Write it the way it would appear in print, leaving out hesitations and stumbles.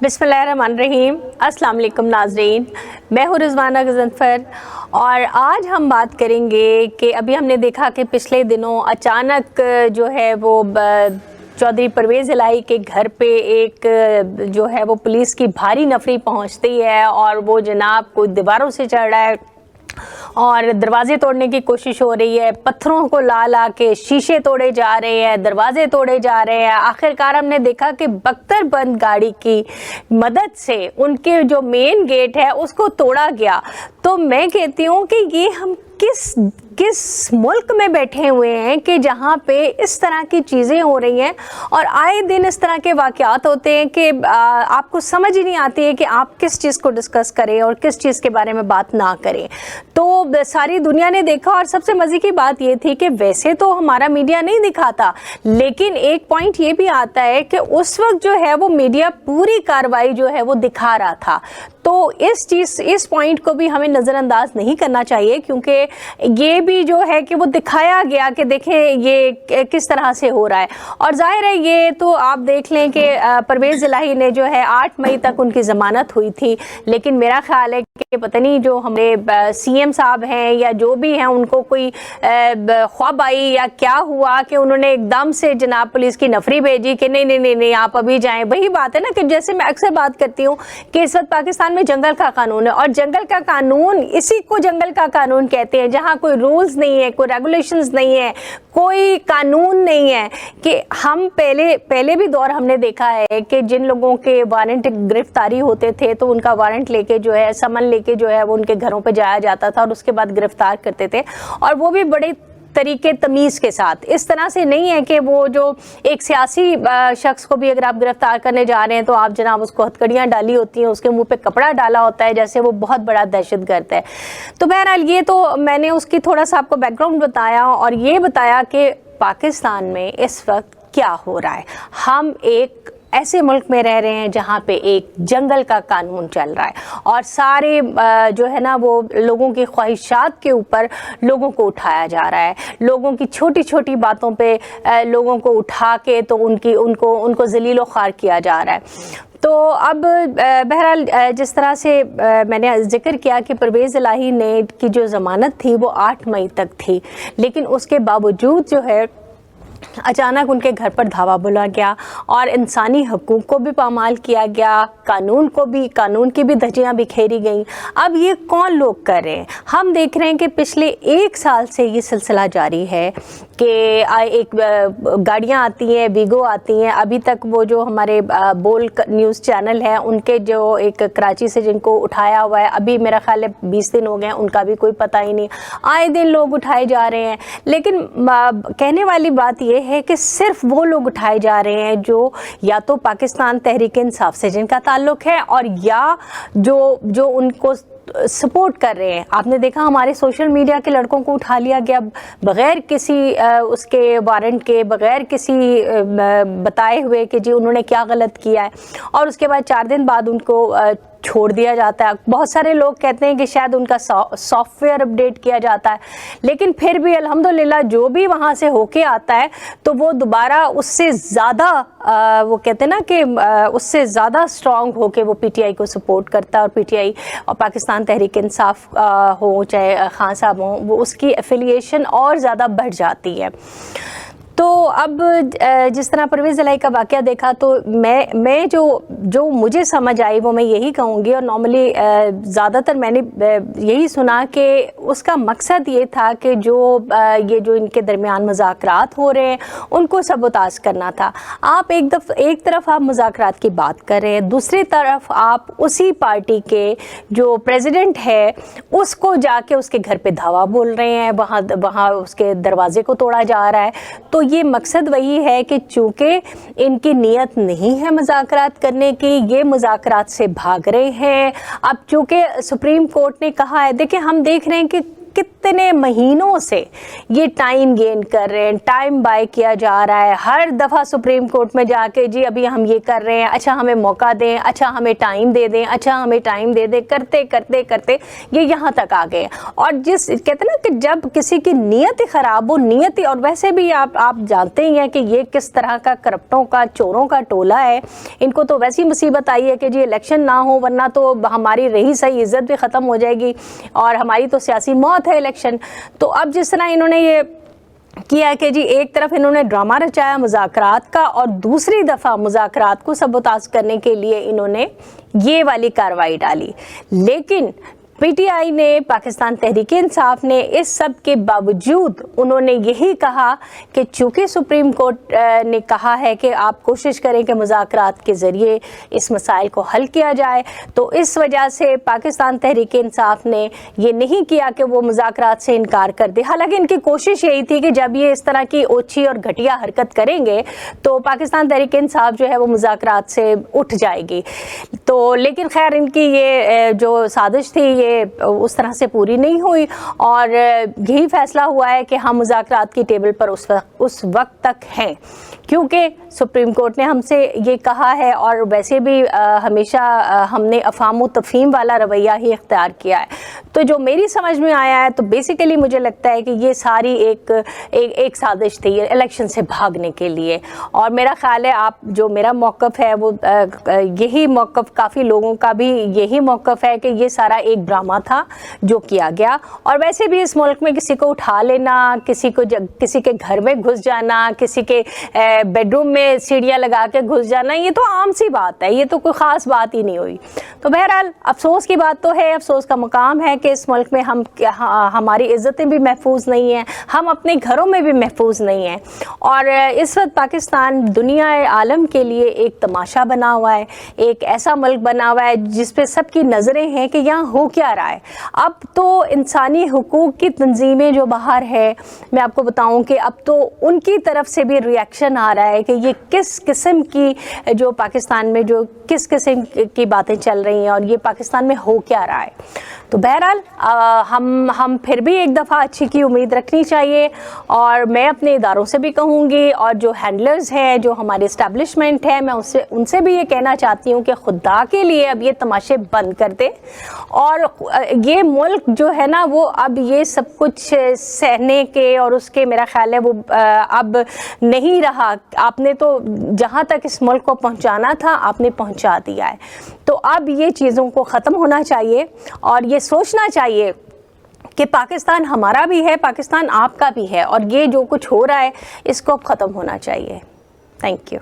बिस्मिल्लाहिर्रहमानिर्रहीम। अस्सलाम वालेकुम नाज़रीन, मैं हूँ रिज़वाना गज़नफ़र और आज हम बात करेंगे कि अभी हमने देखा कि पिछले दिनों अचानक जो है वो चौधरी परवेज़ इलाही के घर पे एक जो है वो पुलिस की भारी नफरी पहुंचती है और वो जनाब कोई दीवारों से चढ़ रहा है और दरवाजे तोड़ने की कोशिश हो रही है, पत्थरों को ला ला के शीशे तोड़े जा रहे हैं, दरवाजे तोड़े जा रहे हैं। आखिरकार हमने देखा कि बख्तर बंद गाड़ी की मदद से उनके जो मेन गेट है उसको तोड़ा गया। तो मैं कहती हूँ कि ये हम किस मुल्क में बैठे हुए हैं कि जहाँ पे इस तरह की चीज़ें हो रही हैं और आए दिन इस तरह के वाक़यात होते हैं कि आपको समझ ही नहीं आती है कि आप किस चीज़ को डिस्कस करें और किस चीज़ के बारे में बात ना करें। तो सारी दुनिया ने देखा और सबसे मज़े की बात ये थी कि वैसे तो हमारा मीडिया नहीं दिखाता, लेकिन एक पॉइंट ये भी आता है कि उस वक्त जो है वो मीडिया पूरी कार्रवाई जो है वो दिखा रहा था। तो इस पॉइंट को भी हमें नज़रअंदाज नहीं करना चाहिए, क्योंकि ये भी जो है कि वो दिखाया गया कि देखें ये किस तरह से हो रहा है। और जाहिर है ये तो आप देख लें कि परवेज़ इलाही ने जो है 8 मई तक उनकी ज़मानत हुई थी, लेकिन मेरा ख्याल है कि पता नहीं जो हमारे सीएम साहब हैं या जो भी हैं उनको कोई ख्वाब आई या क्या हुआ कि उन्होंने एकदम से जनाब पुलिस की नफरी भेजी कि नहीं नहीं नहीं नहीं आप अभी जाएं। वही बात है ना कि जैसे मैं अक्सर बात करती हूँ कि इस वक्त पाकिस्तान में जंगल का कानून है और जंगल का कानून इसी को जंगल का कानून कहते हैं, जहाँ कोई रूल्स नहीं है, कोई रेगुलेशंस नहीं है, कोई कानून नहीं है। कि हम पहले भी दौर हमने देखा है कि जिन लोगों के वारंट गिरफ्तारी होते थे तो उनका वारंट लेके जो है समन लेके जो है वो उनके घरों पे जाया जाता था और उसके बाद गिरफ्तार करते थे, और वो भी बड़े तरीके तमीज़ के साथ। इस तरह से नहीं है कि वो जो एक सियासी शख्स को भी अगर आप गिरफ्तार करने जा रहे हैं तो आप जनाब उसको हथकड़ियाँ डाली होती हैं, उसके मुंह पे कपड़ा डाला होता है जैसे वो बहुत बड़ा दहशतगर्द है। तो बहरहाल ये तो मैंने उसकी थोड़ा सा आपको बैकग्राउंड बताया और ये बताया कि पाकिस्तान में इस वक्त क्या हो रहा है। हम एक ऐसे मुल्क में रह रहे हैं जहाँ पे एक जंगल का कानून चल रहा है और सारे जो है ना वो लोगों की ख्वाहिशात के ऊपर लोगों को उठाया जा रहा है। लोगों की छोटी छोटी बातों पे लोगों को उठा के तो उनको जलीलो ख्वार किया जा रहा है। तो अब बहरहाल जिस तरह से मैंने जिक्र किया कि परवेज़ इलाही ने की जो ज़मानत थी वो 8 मई तक थी, लेकिन उसके बावजूद जो है अचानक उनके घर पर धावा बोला गया और इंसानी हकूक़ को भी पामाल किया गया, कानून की भी धज्जियाँ बिखेरी गई। अब ये कौन लोग कर रहे हैं? हम देख रहे हैं कि पिछले 1 साल से ये सिलसिला जारी है कि एक गाड़ियाँ आती हैं, वीगो आती हैं। अभी तक वो जो हमारे बोल न्यूज़ चैनल है उनके जो एक कराची से जिनको उठाया हुआ है, अभी मेरा ख्याल है 20 दिन हो गए, उनका भी कोई पता ही नहीं। आए दिन लोग उठाए जा रहे हैं, लेकिन कहने वाली बात ये है कि सिर्फ वो लोग उठाए जा रहे हैं जो या तो पाकिस्तान तहरीक इंसाफ से जिनका ताल्लुक है और या जो उनको सपोर्ट कर रहे हैं। आपने देखा हमारे सोशल मीडिया के लड़कों को उठा लिया गया बग़ैर किसी उसके वारंट के, बग़ैर किसी बताए हुए कि जी उन्होंने क्या गलत किया है, और उसके बाद 4 दिन बाद उनको छोड़ दिया जाता है। बहुत सारे लोग कहते हैं कि शायद उनका सॉफ्टवेयर अपडेट किया जाता है, लेकिन फिर भी अल्हम्दुलिल्लाह जो भी वहाँ से होके आता है तो वो दोबारा उससे ज़्यादा वो कहते हैं ना कि उससे ज़्यादा स्ट्रॉन्ग होके वो पीटीआई को सपोर्ट करता है, और पीटीआई और पाकिस्तान तहरीक इंसाफ हो चाहे खान साहब हों, वो उसकी एफिलिएशन और ज़्यादा बढ़ जाती है। तो अब जिस तरह परवेज़ इलाही का वाक़या देखा तो मैं जो मुझे समझ आई वो मैं यही कहूँगी, और नॉर्मली ज़्यादातर मैंने यही सुना कि उसका मकसद ये था कि ये जो इनके दरमियान मुज़ाकरात हो रहे हैं उनको सबोताज करना था। आप एक तरफ आप मुज़ाकरात की बात कर रहे हैं, दूसरी तरफ आप उसी पार्टी के जो प्रेसिडेंट है उसको जाके उसके घर पे धावा बोल रहे हैं, वहाँ उसके दरवाजे को तोड़ा जा रहा है। तो ये मकसद वही है कि चूँकि इनकी नीयत नहीं है मुज़ाकरात करने की, ये मुज़ाकरात से भाग रहे हैं। अब चूँकि सुप्रीम कोर्ट ने कहा है, देखिए हम देख रहे हैं कि कितने महीनों से ये टाइम गेन कर रहे हैं, टाइम बाय किया जा रहा है। हर दफ़ा सुप्रीम कोर्ट में जाके जी अभी हम ये कर रहे हैं, अच्छा हमें मौका दें, अच्छा हमें टाइम दे दें, अच्छा हमें टाइम दे दें, करते करते करते ये यहाँ तक आ गए। और जिस कहते ना कि जब किसी की नीयत ही ख़राब हो, नीयत ही, और वैसे भी आप जानते ही हैं कि ये किस तरह का करप्टों का, चोरों का टोला है। इनको तो वैसी मुसीबत आई है कि जी इलेक्शन ना हो, वरना तो हमारी रही सही इज़्ज़त भी ख़त्म हो जाएगी और हमारी तो सियासी मौत है इलेक्शन। तो अब जिस तरह इन्होंने ये किया कि जी एक तरफ इन्होंने ड्रामा रचाया मुज़ाकरात का और दूसरी दफ़ा मुज़ाकरात को सबोताज करने के लिए इन्होंने ये वाली कार्रवाई डाली। लेकिन पीटीआई ने, पाकिस्तान तहरीक इंसाफ ने इस सब के बावजूद उन्होंने यही कहा कि चूँकि सुप्रीम कोर्ट ने कहा है कि आप कोशिश करें कि मुज़ाकरात के ज़रिए इस मसाइल को हल किया जाए, तो इस वजह से पाकिस्तान तहरीक इंसाफ ने ये नहीं किया कि वो मुज़ाकरात से इनकार कर दे। हालांकि इनकी कोशिश यही थी कि जब ये इस तरह की ओछी और घटिया हरकत करेंगे तो पाकिस्तान तहरीक इंसाफ जो है वो मुज़ाकरात से उठ जाएगी। तो लेकिन खैर इनकी ये जो साजिश थी ये उस तरह से पूरी नहीं हुई और यही फैसला हुआ है कि हम मुज़ाकरात की टेबल पर उस वक्त तक हैं, क्योंकि सुप्रीम कोर्ट ने हमसे ये कहा है और वैसे भी हमेशा हमने अफ़ाम व तफ़हीम वाला रवैया ही इख्तियार किया है। तो जो मेरी समझ में आया है तो बेसिकली मुझे लगता है कि ये सारी एक साजिश थी इलेक्शन से भागने के लिए। और मेरा ख्याल है आप जो मेरा मौक़िफ़ है वो यही मौक़िफ़ काफ़ी लोगों का भी यही मौक़िफ़ है कि ये सारा एक ड्रामा था जो किया गया। और वैसे भी इस मुल्क में किसी को उठा लेना, किसी के घर में घुस जाना, किसी के बेडरूम में सीढ़ियाँ लगा के घुस जाना, ये तो आम सी बात है, ये तो कोई ख़ास बात ही नहीं हुई। तो बहरहाल अफसोस की बात तो है, अफसोस का मुकाम है कि इस मुल्क में हमारी इज़्ज़तें भी महफूज नहीं हैं, हम अपने घरों में भी महफूज नहीं हैं। और इस वक्त पाकिस्तान दुनिया आलम के लिए एक तमाशा बना हुआ है, एक ऐसा मुल्क बना हुआ है जिस पे सबकी नज़रें हैं कि यहाँ हो क्या रहा है। अब तो इंसानी हुकूक की तंजीमें जो बाहर है, मैं आपको बताऊँ कि अब तो उनकी तरफ से भी रिएक्शन आ रहा है कि ये किस किस्म की जो पाकिस्तान में जो किस किस्म की बातें चल रही हैं और ये पाकिस्तान में हो क्या रहा है। तो बहरहाल हम फिर भी एक दफ़ा अच्छी की उम्मीद रखनी चाहिए। और मैं अपने इदारों से भी कहूँगी और जो हैंडलर्स हैं, जो हमारे इस्टेब्लिशमेंट है, मैं उनसे भी ये कहना चाहती हूँ कि खुदा के लिए अब ये तमाशे बंद कर दें और ये मुल्क जो है ना वो अब ये सब कुछ सहने के और उसके मेरा ख्याल है वो अब नहीं रहा। आपने तो जहाँ तक इस मुल्क को पहुँचाना था आपने पहुँचा दिया है। तो अब ये चीज़ों को ख़त्म होना चाहिए और ये सोचना चाहिए कि पाकिस्तान हमारा भी है, पाकिस्तान आपका भी है और ये जो कुछ हो रहा है इसको अब ख़त्म होना चाहिए। Thank you.